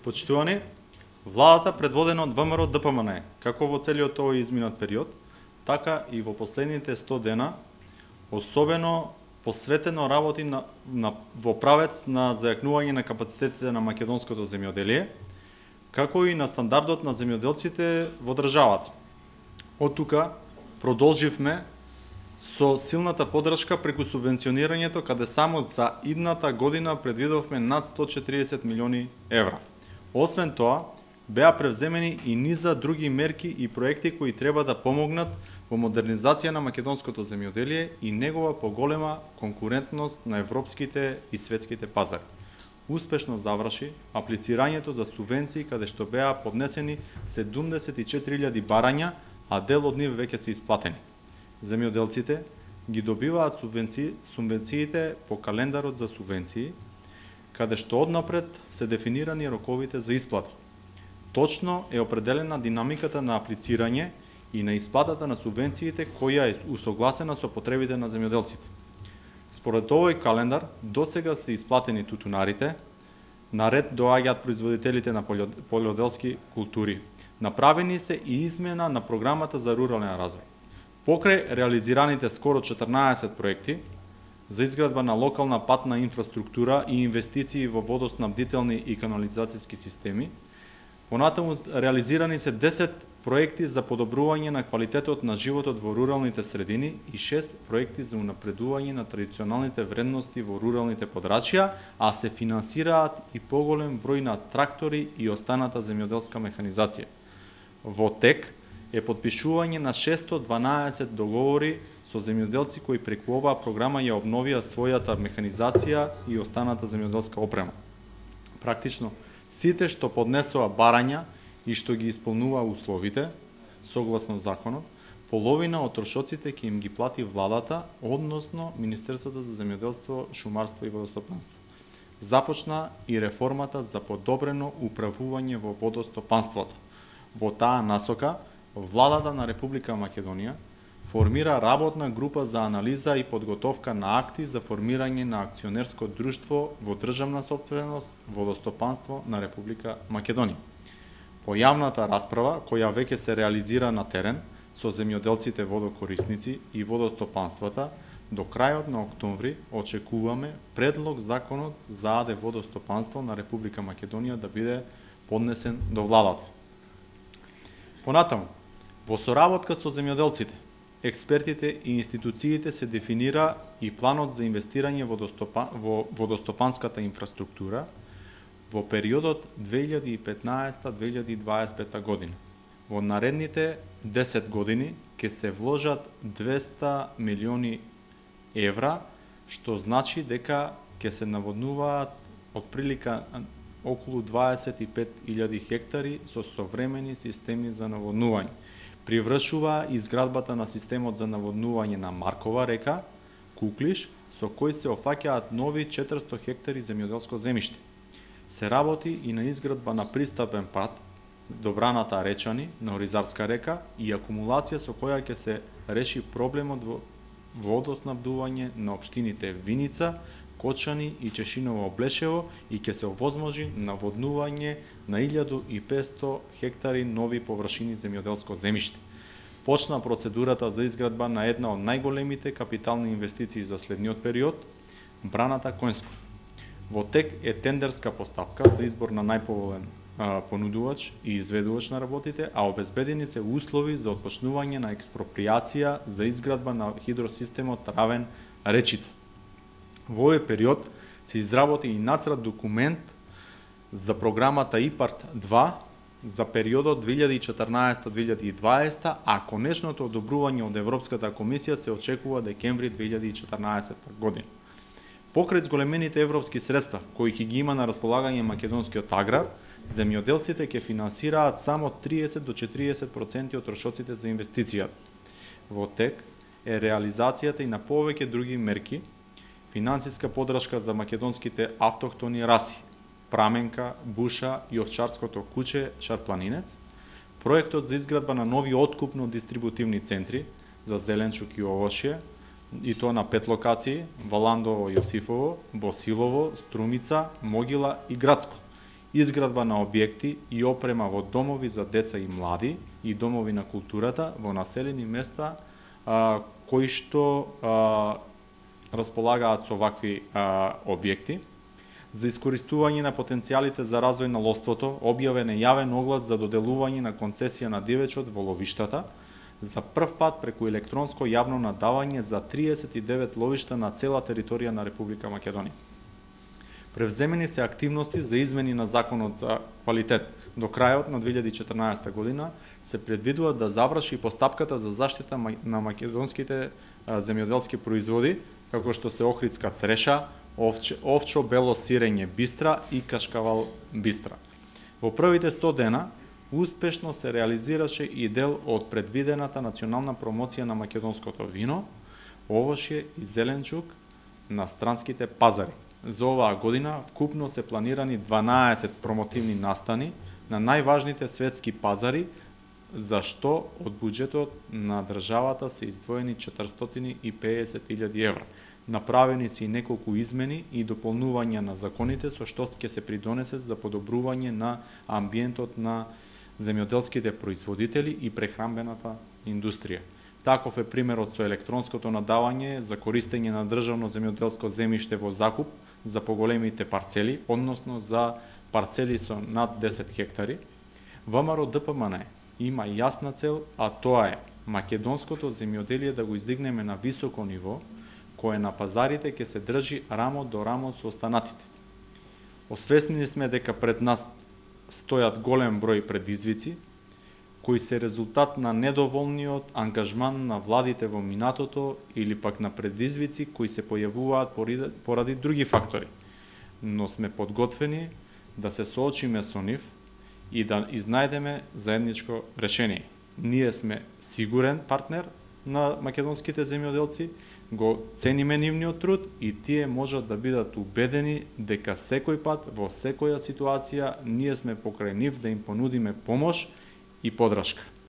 Почитувани, владата предводена од ВМРО ДПМН, како во целиот овој изминат период, така и во последните 100 дена, особено посветено работи во правец на зајакнување на капацитетите на македонското земјоделие, како и на стандардот на земјоделците во државата. Од тука продолживме со силната поддршка преку субвенционирањето, каде само за идната година предвидовме над 140 милиони евра. Освен тоа, беа превземени и низа други мерки и проекти кои треба да помогнат во модернизација на македонското земјоделие и негова поголема конкурентност на европските и светските пазари. Успешно заврши аплицирањето за субвенции, каде што беа поднесени 74.000 барања, а дел од нив веќе се исплатени. Земјоделците ги добиваат субвенциите по календарот за субвенции, каде што однапред се дефинирани роковите за исплата. Точно е определена динамиката на аплицирање и на исплатата на субвенциите, која е усогласена со потребите на земјоделците. Според овој календар, досега се исплатени тутунарите, наред доаѓаат производителите на полјоделски култури. Направени се и измена на програмата за рурален развој. Покрај реализираните скоро 14 проекти за изградба на локална патна инфраструктура и инвестиции во водоснабдителни и канализацијски системи, понатаму реализирани се 10 проекти за подобрување на квалитетот на животот во руралните средини и 6 проекти за унапредување на традиционалните вредности во руралните подрачја, а се финансираат и поголем број на трактори и останата земјоделска механизација. Во тек е подпишување на 612 договори со земјоделци кои преку оваа програма ја обновија својата механизација и останата земјоделска опрема. Практично, сите што поднесоа барања и што ги исполнува условите, согласно законот, половина од трошоците ќе им ги плати владата, односно Министерството за земјоделство, шумарство и водостопанство. Започна и реформата за подобрено управување во водостопанството. Во таа насока, владата на Република Македонија формира работна група за анализа и подготовка на акти за формирање на акционерско друштво во државна сопственост водостопанство на Република Македонија. По јавната расправа, која веќе се реализира на терен со земјоделците водокорисници и водостопанствата, до крајот на октомври очекуваме предлог законот за АД водостопанство на Република Македонија да биде поднесен до владата. Понатаму, во соработка со земјоделците, експертите и институциите се дефинира и планот за инвестирање во водостопанската инфраструктура во периодот 2015-2025 година. Во наредните 10 години ќе се вложат 200 милиони евра, што значи дека ќе се наводнуваат отприлика околу 25.000 хектари со современи системи за наводнување. Привршува изградбата на системот за наводнување на Маркова река, Куклиш, со кој се опфаќаат нови 400 хектари земјоделско земјиште. Се работи и на изградба на пристапен пат до браната Речани на Оризарска река и акумулација со која ќе се реши проблемот во водоснабдување на општините Виница, Кочани и Чешиново Облешево и ќе се овозможи наводнување на 1500 хектари нови површини земјоделско земјиште. Почна процедурата за изградба на една од најголемите капитални инвестиции за следниот период, браната Коњско. Во тек е тендерска постапка за избор на најповолен понудувач и изведувач на работите, а обезбедени се услови за отпочнување на експроприација за изградба на хидросистемот Равен Речица. Во овој период се изработи и нацрт документ за програмата ИПАРТ 2 за периодот 2014-2020, а конечното одобрување од Европската комисија се очекува декември 2014 година. Покрај зголемените европски средства, кои ќе ги има на располагање македонскиот аграр, земјоделците ќе финансираат само 30 до 40% од трошоците за инвестицијата. Во тек е реализацијата и на повеќе други мерки, финансиска поддршка за македонските автохтони раси, праменка, буша и овчарското куче Шарпланинец, проектот за изградба на нови откупно-дистрибутивни центри за зеленчук и овошје, и тоа на 5 локации: Валандово, Јосифово, Босилово, Струмица, Могила и Градско. изградба на објекти и опрема во домови за деца и млади и домови на културата во населени места кои што располагаат со вакви објекти, за искористување на потенцијалите за развој на ловството, објавен е јавен оглас за доделување на концесија на дивечот во ловиштата, за прв пат преку електронско јавно надавање за 39 ловишта на цела територија на Република Македонија. Превземени се активности за измени на Законот за квалитет. До крајот на 2014 година се предвидува да заврши постапката за заштита на македонските земјоделски производи, како што се охридска цреша, овчо бело сирење бистра и кашкавал бистра. Во првите 100 дена успешно се реализираше и дел од предвидената национална промоција на македонското вино, овошје и зеленчук на странските пазари. За оваа година вкупно се планирани 12 промотивни настани на најважните светски пазари, за што од буџетот на државата се издвоени 450.000 евра. Направени се и неколку измени и дополнувања на законите, со што ќе се придонесе за подобрување на амбиентот на земјоделските производители и прехранбената индустрија. Таков е примерот со електронското надавање за користење на државно земјоделско земјиште во закуп за поголемите парцели, односно за парцели со над 10 хектари. ВМРО ДПМН има јасна цел, а тоа е македонското земјоделие да го издигнеме на високо ниво, кое на пазарите ќе се држи рамо до рамо со останатите. Освесни сме дека пред нас стојат голем број предизвици, кои се резултат на недоволниот ангажман на владите во минатото или пак на предизвици кои се појавуваат поради други фактори. Но сме подготвени да се соочиме со нив и да изнајдеме заедничко решение. Ние сме сигурен партнер на македонските земјоделци, го цениме нивниот труд и тие можат да бидат убедени дека секој пат, во секоја ситуација, ние сме покрај нив да им понудиме помош и поддршка.